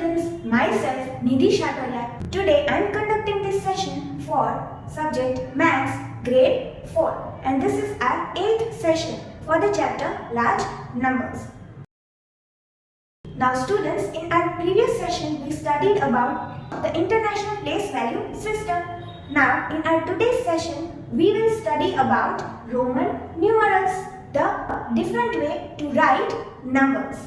students, myself Nidhi Shatoria. Today I am conducting this session for subject Maths grade 4 and this is our 8th session for the chapter Large Numbers. Now students, in our previous session we studied about the International Place Value System. Now in our today's session we will study about Roman numerals, the different way to write numbers.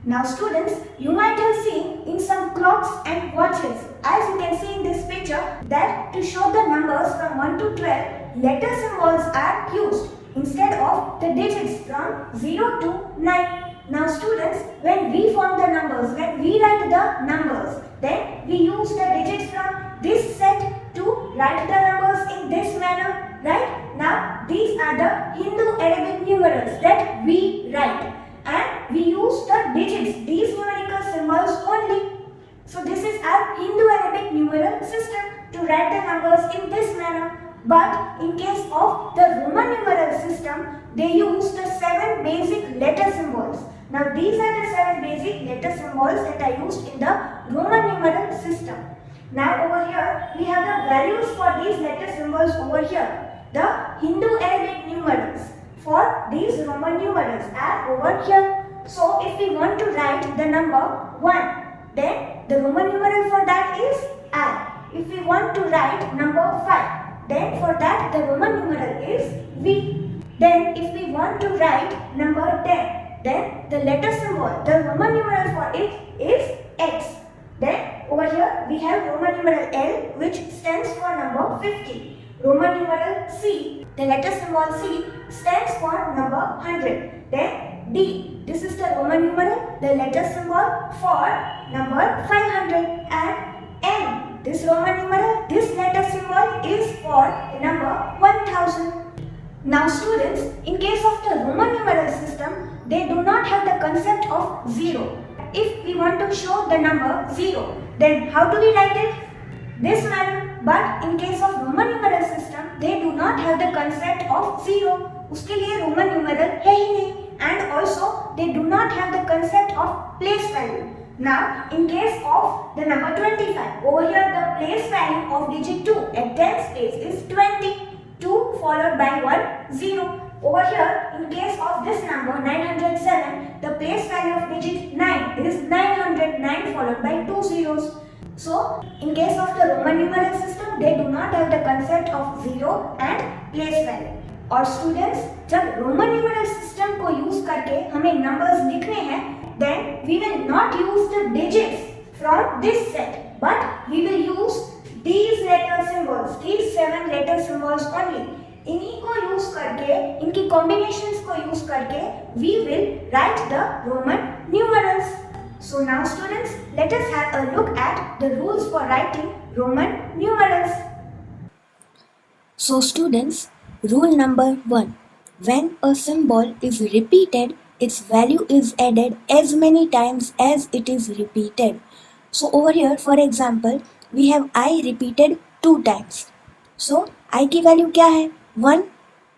Now students, you might have seen in some clocks and watches, as you can see in this picture, that to show the numbers from 1 to 12, letter symbols are used instead of the digits from 0 to 9. Now students, when we form the numbers, when we write the numbers, then we use the digits from this set to write the numbers in this manner, right? Now these are the Hindu-Arabic numerals that we write. And we use the digits, these numerical symbols only. So this is our Hindu-Arabic numeral system to write the numbers in this manner. But in case of the Roman numeral system, they use the 7 basic letter symbols. Now these are the 7 basic letter symbols that are used in the Roman numeral system. Now over here, we have the values for these letter symbols over here. The Hindu-Arabic numerals for these Roman numerals are over here. So if we want to write the number 1, then the Roman numeral for that is I. If we want to write number 5, then for that the Roman numeral is V. Then if we want to write number 10, then the letter symbol, the Roman numeral for it is X. Then over here we have Roman numeral L, which stands for number 50. Roman numeral C, the letter symbol C stands for number 100. Then D, this is the Roman numeral, the letter symbol for number 500. And M, this Roman numeral, this letter symbol is for the number 1000. Now students, in case of the Roman numeral system, they do not have the concept of 0. If we want to show the number 0, then how do we write it? This manner. But in case of Roman numeral system, they do not have the concept of 0. उसके लिए Roman numeral है ही नहीं. And also they do not have the concept of place value. Now in case of the number 25, over here the place value of digit 2 at tens place is 20. 2 followed by 1, 0. Over here, in case of this number 907, the place value of digit 9 is 909 followed by 2 zeros. So, in case of the Roman numeral system, they do not have the concept of 0 and place value. और students, जब Roman numeral system को use करके हमें numbers लिखने हैं, then we will not use the digits from this set, but we will use these letter symbols, these 7 letter symbols only. इन्हीं को use करके, इनकी combinations को use करके, we will write the Roman numerals. So now students, let us have a look at the rules for writing Roman numerals. So students, rule number 1. When a symbol is repeated, its value is added as many times as it is repeated. So over here, for example, we have I repeated 2 times. So I की value क्या है? 1,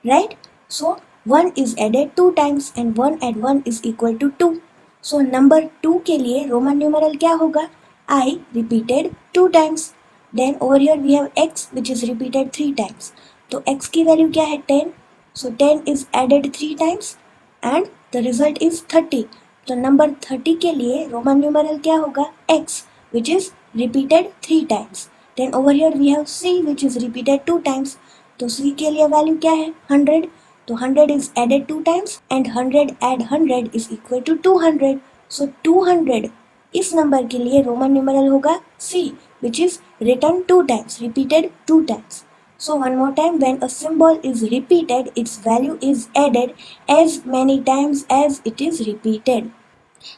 right? So 1 is added 2 times and 1 add 1 is equal to 2. So number 2 के लिए Roman numeral क्या होगा? I repeated 2 times. Then over here we have X which is repeated 3 times. तो X की value क्या है? 10. So 10 is added 3 times and the result is 30. तो number 30 के लिए Roman numeral क्या होगा? X which is repeated 3 times. Then over here we have C which is repeated 2 times. तो C के लिए value क्या है? 100. तो 100 is added 2 times and 100 add 100 is equal to 200. So 200 इस number के लिए Roman numeral होगा C which is written 2 times, repeated 2 times. So one more time, when a symbol is repeated, its value is added as many times as it is repeated.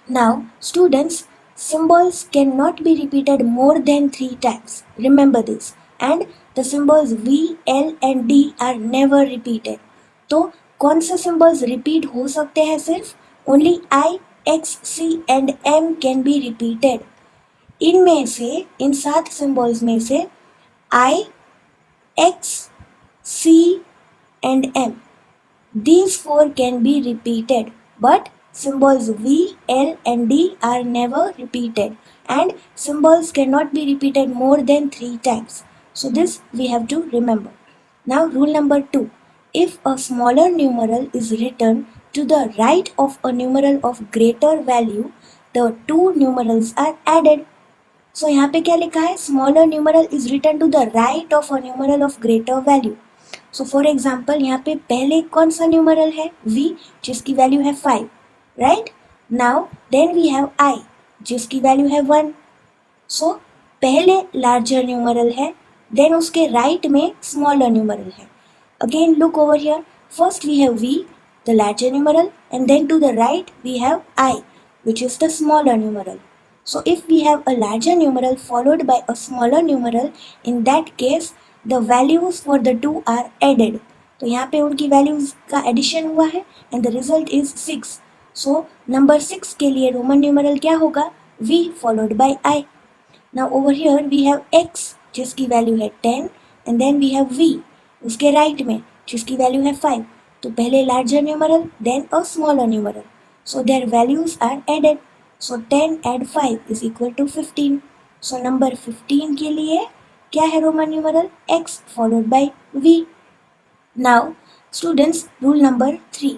Now students, symbols cannot be repeated more than 3 times. Remember this. And the symbols V, L and D are never repeated. तो कौन से symbols repeat हो सकते हैं सिर्फ? Only I, X, C and M can be repeated. इनमें से, इन 7 symbols में से I, X, C and M, these 4 can be repeated, but symbols V, L and D are never repeated, and symbols cannot be repeated more than 3 times. So this we have to remember. Now rule number 2. If a smaller numeral is written to the right of a numeral of greater value, the two numerals are added. So यहाँ पे क्या लिखा है, smaller numeral is written to the right of a numeral of greater value. So for example यहाँ पे पहले कौन सा न्यूमरल है, v, जिसकी वैल्यू है 5, right. Now then we have i, जिसकी वैल्यू है 1. सो पहले लार्जर न्यूमरल है, देन उसके राइट में स्मॉलर न्यूमरल है. Again look over here, first we have v, the larger numeral, and then to the right we have I, which is the smaller numeral. So if we have a larger numeral followed by a smaller numeral, in that case the values for the two are added. तो यहाँ पे उनकी values का addition हुआ है and the result is 6. So number 6 के लिए Roman numeral क्या होगा, v followed by I. Now over here we have x, जिसकी वैल्यू है 10, and then we have v, उसके राइट में, जिसकी वैल्यू है 5. तो पहले larger numeral then a smaller numeral, so their values are added. So 10 add 5 is equal to 15. सो number 15 के लिए क्या है Roman numeral, x followed by v. Now students, rule number 3.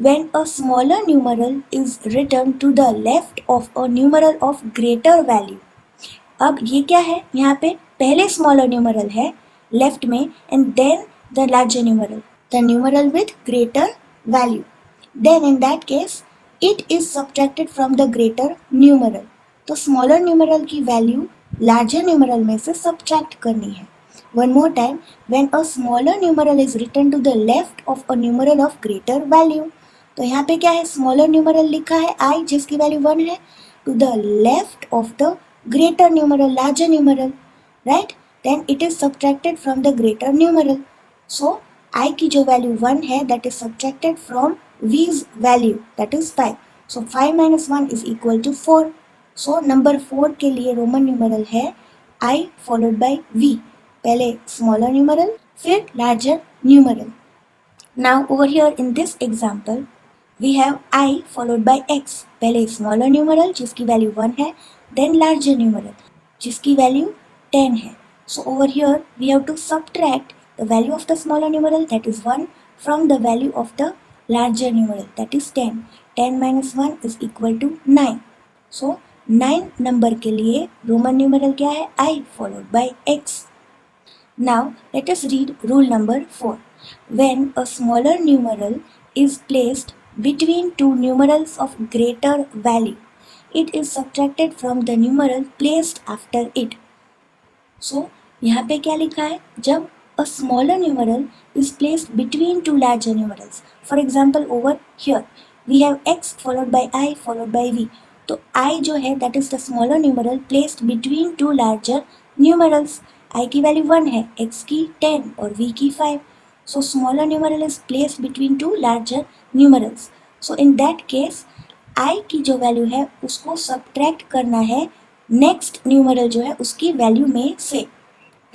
When a smaller numeral is written to the left of a numeral of greater value. अब ये क्या है, यहाँ पे पहले स्मॉलर न्यूमरल है लेफ्ट में and then the larger numeral, the numeral with greater value. Then in that case, it is subtracted from the greater numeral. तो smaller numeral की value larger numeral में से subtract करनी है. One more time, when a smaller numeral is written to the left of a numeral of greater value. तो यहाँ पे क्या है, smaller numeral लिखा है I, जिसकी value 1 है, to the left of the greater numeral, larger numeral, right? Then it is subtracted from the greater numeral. So I की जो वैल्यू 1 है that is subtracted from v's value that is 5. So 5 minus 1 is equal to 4. So number 4 के लिए Roman numeral है I followed by v, पहले smaller numeral फिर larger numeral. Now over here in this example we have I followed by x, पहले smaller numeral जिसकी value 1 है, then larger numeral जिसकी value 10 है. So over here we have to subtract the value of the smaller numeral that is 1 from the value of the larger numeral that is 10. 10 minus 1 is equal to 9. So 9 number के लिए Roman numeral क्या है, I followed by x. Now let us read rule number 4. When a smaller numeral is placed between two numerals of greater value, it is subtracted from the numeral placed after it. So यहाँ पे क्या लिखा है, जब a smaller numeral is placed between two larger numerals. For example, over here we have x followed by I followed by v. तो I जो है that is the smaller numeral placed between two larger numerals. I की value 1 है, x की 10 और v की 5. So smaller numeral is placed between two larger numerals. So in that case I की जो वैल्यू है उसको subtract करना है next numeral जो है उसकी वैल्यू में से,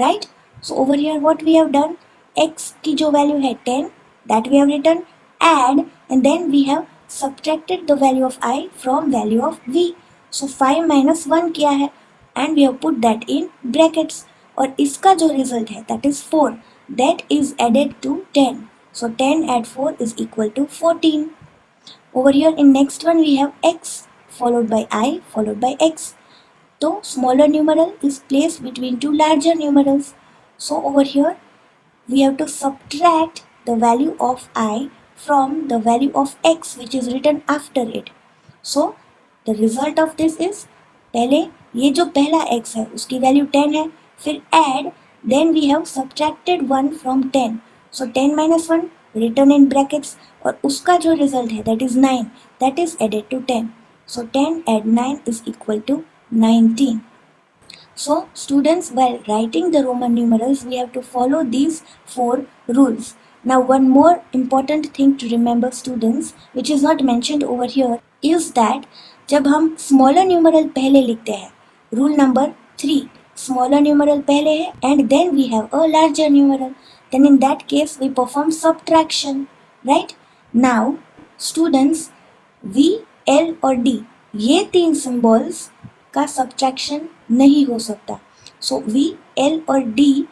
right? So over here what we have done, x की जो value है 10 that we have written, add and then we have subtracted the value of I from value of v. So 5 minus 1 किया है and we have put that in brackets और इसका जो result है that is 4 that is added to 10. So 10 add 4 is equal to 14. Over here in next one we have x followed by I followed by x. तो smaller numeral is placed between two larger numerals. So over here we have to subtract the value of I from the value of x which is written after it. So the result of this is, पहले ये जो पहला x है उसकी value 10 है, फिर add then we have subtracted 1 from 10. So 10 minus 1 written in brackets और उसका जो result है that is 9 that is added to 10. So 10 add 9 is equal to 19. So students, while writing the Roman numerals we have to follow these 4 rules. Now one more important thing to remember students which is not mentioned over here is that जब हम smaller numeral पहले लिखते हैं, rule number 3, smaller numeral पहले है and then we have a larger numeral, then in that case we perform subtraction, right? Now students, V, L और D ये तीन सिंबल्स का सब्ट्रैक्शन नहीं हो सकता. सो V, L और D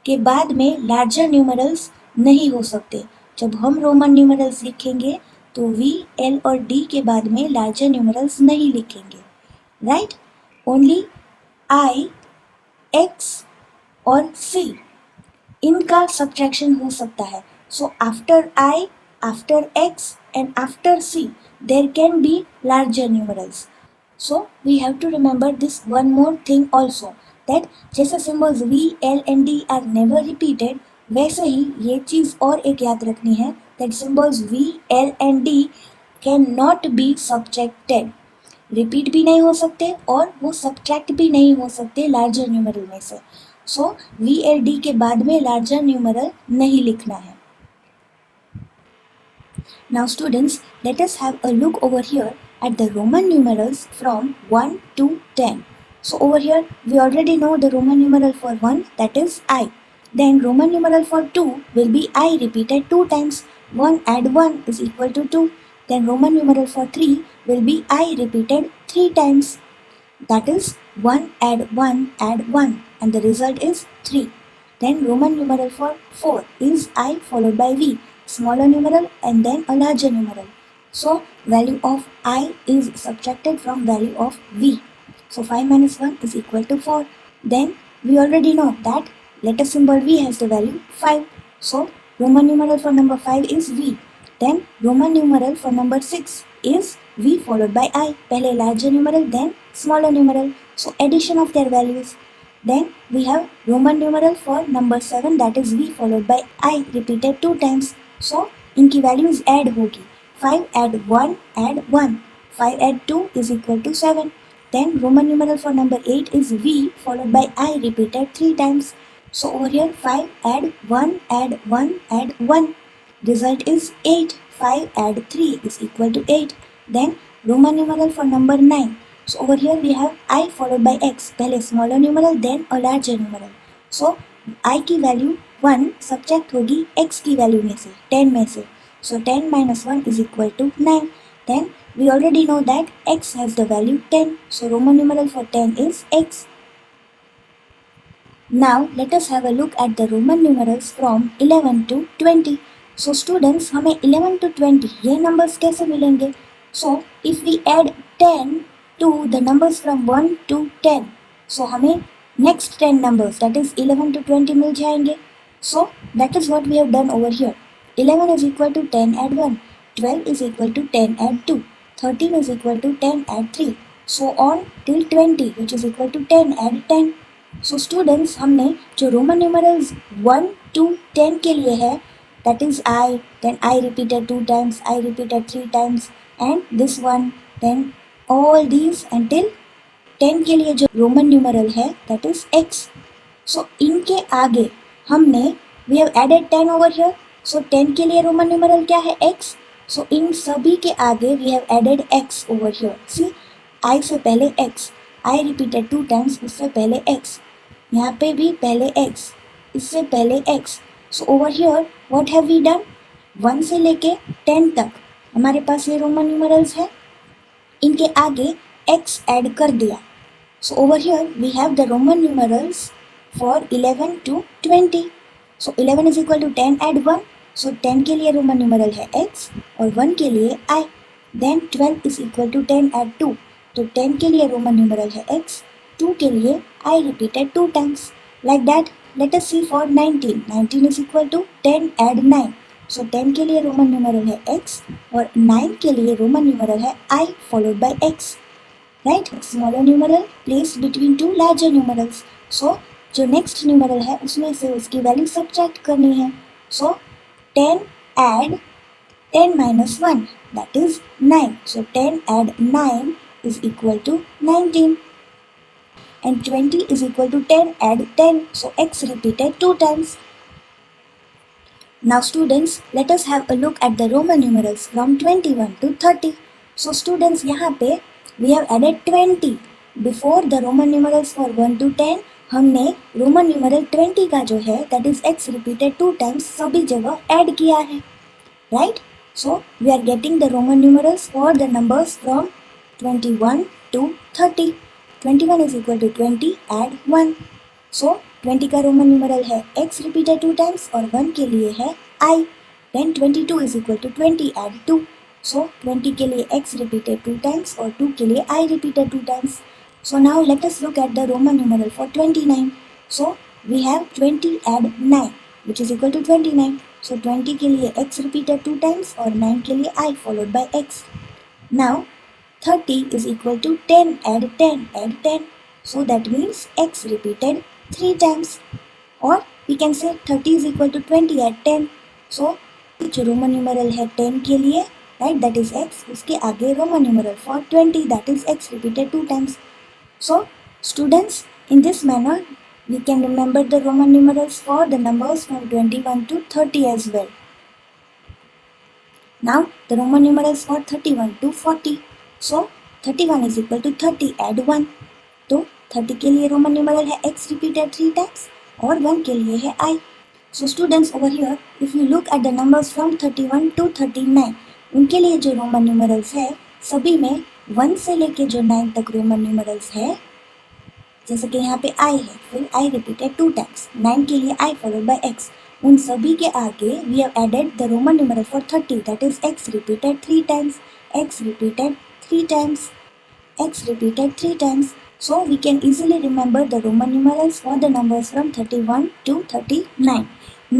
के बाद में लार्जर न्यूमरल्स नहीं हो सकते. जब हम रोमन न्यूमरल्स लिखेंगे तो V, L और D के बाद में लार्जर न्यूमरल्स नहीं लिखेंगे, राइट? ओनली I, X और C इनका सब्ट्रैक्शन हो सकता है. So after I, after X and after C there can be larger numerals. So we have to remember this one more thing also, that जैसे symbols V, L and D are never repeated, वैसे ही ये चीज़ और एक याद रखनी है that symbols V, L and D cannot be subtracted. Repeat भी नहीं हो सकते और वो सब्ट्रैक्ट भी नहीं हो सकते लार्जर न्यूमरल में से. सो V और D के बाद में लार्जर न्यूमरल नहीं लिखना है. Now students, let us have a look over here at the Roman numerals from 1 to 10. So over here we already know the Roman numeral for 1, that is I. Then Roman numeral for 2 will be I repeated 2 times. 1 add 1 is equal to 2. Then Roman numeral for 3 will be I repeated 3 times. That is 1 add 1 and the result is 3. Then Roman numeral for 4 is I followed by V, smaller numeral and then a larger numeral. So value of I is subtracted from value of V. So 5 minus 1 is equal to 4. Then we already know that letter symbol V has the value 5. So Roman numeral for number 5 is V. Then Roman numeral for number 6 is V followed by I. पहले larger numeral then smaller numeral. So addition of their values. Then we have Roman numeral for number 7, that is V followed by I repeated 2 times. So इनकी values add होगी. 5 add 1 add 1. 5 add 2 is equal to 7. Then Roman numeral for number 8 is V followed by I repeated 3 times. So over here 5 add 1 add 1 add 1. Result is 8. 5 add 3 is equal to 8. Then Roman numeral for number 9. So over here we have I followed by X. पहले smaller numeral then a larger numeral. So I की value 1 subtract होगी X की value में से, 10 में से. So 10 minus 1 is equal to 9. Then we already know that X has the value 10. So Roman numeral for 10 is X. Now let us have a look at the Roman numerals from 11 to 20. So students, हमें 11 to 20 ये numbers कैसे मिलेंगे? So if we add 10 to the numbers from 1 to 10, so हमें next 10 numbers, that is 11 to 20 मिल जाएंगे. So that is what we have done over here. 11 is equal to 10 add 1, 12 is equal to 10 add 2, 13 is equal to 10 add 3, so on till 20 which is equal to 10 add 10. So students, हमने जो Roman numerals 1 to 10 के लिए है, that is I, then I repeated 2 times, I repeated 3 times and this one, then all these until 10 के लिए जो Roman numeral है that is X. So इनके आगे हमने we have added 10 over here. So 10 के लिए रोमन न्यूमरल क्या है? X. So इन सभी के आगे we have added X over here. See, I से पहले X, I repeated 2 times, उससे पहले X, यहाँ पे भी पहले X, इससे पहले X. So over here what have we done? 1 से लेके 10 तक हमारे पास ये रोमन न्यूमरल्स है, इनके आगे X ऐड कर दिया. So over here we have the Roman numerals for 11 to 20. So 11 is equal to 10 add 1. So 10 के लिए रोमन न्यूमरल है X और 1 के लिए I. Then 12 is equal to 10 add 2. तो 10 के लिए रोमन न्यूमरल है X, 2 के लिए I repeated 2 times. Like that, let us see for 19. 19 is equal to 10 add 9. So 10 के लिए रोमन न्यूमरल है X और 9 के लिए रोमन न्यूमरल है I followed by X. Right? Smaller numeral placed between two larger numerals. So जो next numeral है उसमें से उसकी value subtract करनी है. So 10 add 10 minus 1, that is 9. So 10 add 9 is equal to 19. And 20 is equal to 10 add 10. So X repeated 2 times. Now students, let us have a look at the Roman numerals from 21 to 30. So students, यहाँ पे we have added 20. Before the Roman numerals for 1 to 10, हमने Roman numeral 20 का जो है that is X repeated 2 times सभी जगह add किया है, right? So we are getting the Roman numerals for the numbers from 21 to 30. 21 is equal to 20, add 1. So 20 का Roman numeral है x रिपीटेड 2 टाइम्स और 1 के लिए है I. Then 22 is equal to 20, add 2. So 20 के लिए x repeated 2 times और 2 के लिए I repeated 2 times. So now let us look at the Roman numeral for 29. So we have 20 add 9 which is equal to 29. So 20 के लिए x repeated 2 times और 9 के लिए I followed by x. Now 30 is equal to 10 add 10. So that means x repeated 3 times. Or we can say 30 is equal to 20 add 10. So जो Roman numeral है 10 के लिए right that is x, उसके आगे Roman numeral for 20 that is x repeated 2 times. So students, in this manner we can remember the Roman numerals for the numbers from 21 to 30 as well. Now the Roman numerals for 31 to 40. So 31 is equal to 30 add 1. तो 30 के लिए Roman numeral है x repeated 3 times और 1 के लिए है I. So students, over here if you look at the numbers from 31 to 39, उनके लिए जो रोमन न्यूमरल्स है सभी में 1 से लेके जो 9 तक रोमन न्यूमरल्स है, जैसे कि यहाँ पे I है, फिर I रिपीटेड 2 टाइम्स, 9 के लिए I फॉलोड बाय x. उन सभी के आगे we have added the Roman numeral for 30 that is x repeated 3 times, x repeated 3 times, x repeated 3 times. So we can easily remember the Roman numerals for the numbers from 31 to 39.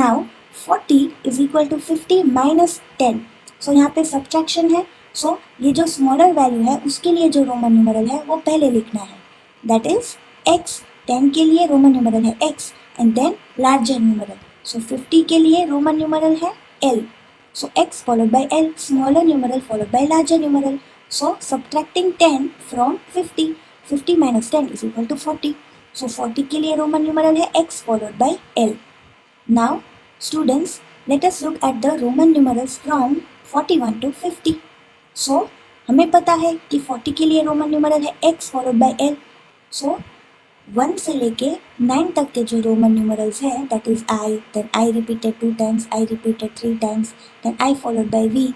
Now 40 is equal to 50 minus 10. So यहाँ पे subtraction है. So ये जो smaller value है उसके लिए जो Roman numeral है वो पहले लिखना है. That is x. 10 के लिए Roman numeral है x and then larger numeral. So 50 के लिए Roman numeral है L. So x followed by L, smaller numeral followed by larger numeral. So subtracting 10 from 50, 50 minus 10 is equal to 40. So 40 के लिए Roman numeral है x followed by L. Now students, let us look at the Roman numerals from 41 to 50. So हमें पता है कि 40 के लिए Roman numeral है x followed by L. So 1 से लेके 9 तक के जो रोमन न्यूमरल्स है that is I, then I repeated 2 times, I repeated 3 times, then I followed by V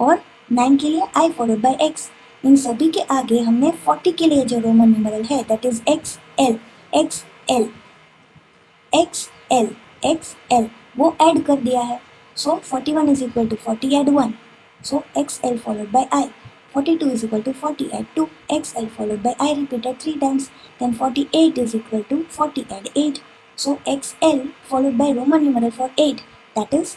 और 9 के लिए I followed by X. इन सभी के आगे हमने 40 के लिए जो रोमन न्यूमरल है that is XL, XL, XL, XL वो ऐड कर दिया है. So 41 is equal to 40 add 1. So XL followed by I. 42 is equal to 40 add 2, XL followed by I repeated 3 times, then 48 is equal to 40 add 8. So XL followed by Roman numeral for 8, that is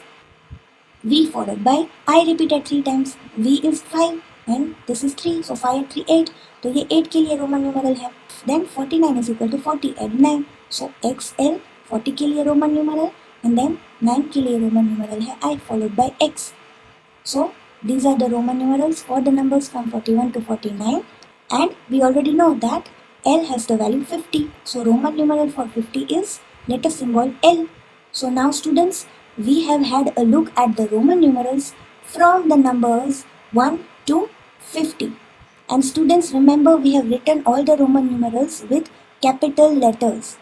V followed by I repeated 3 times. V is 5 and this is 3, so 5 add 3 8. तो ये 8 के लिए Roman numeral है. Then 49 is equal to 40 add 9. So XL 40 के लिए Roman numeral and then 9 के लिए Roman numeral है I followed by X. So these are the Roman numerals for the numbers from 41 to 49, and we already know that L has the value 50. So Roman numeral for 50 is letter symbol L. So now students, we have had a look at the Roman numerals from the numbers 1 to 50. And students, remember we have written all the Roman numerals with capital letters.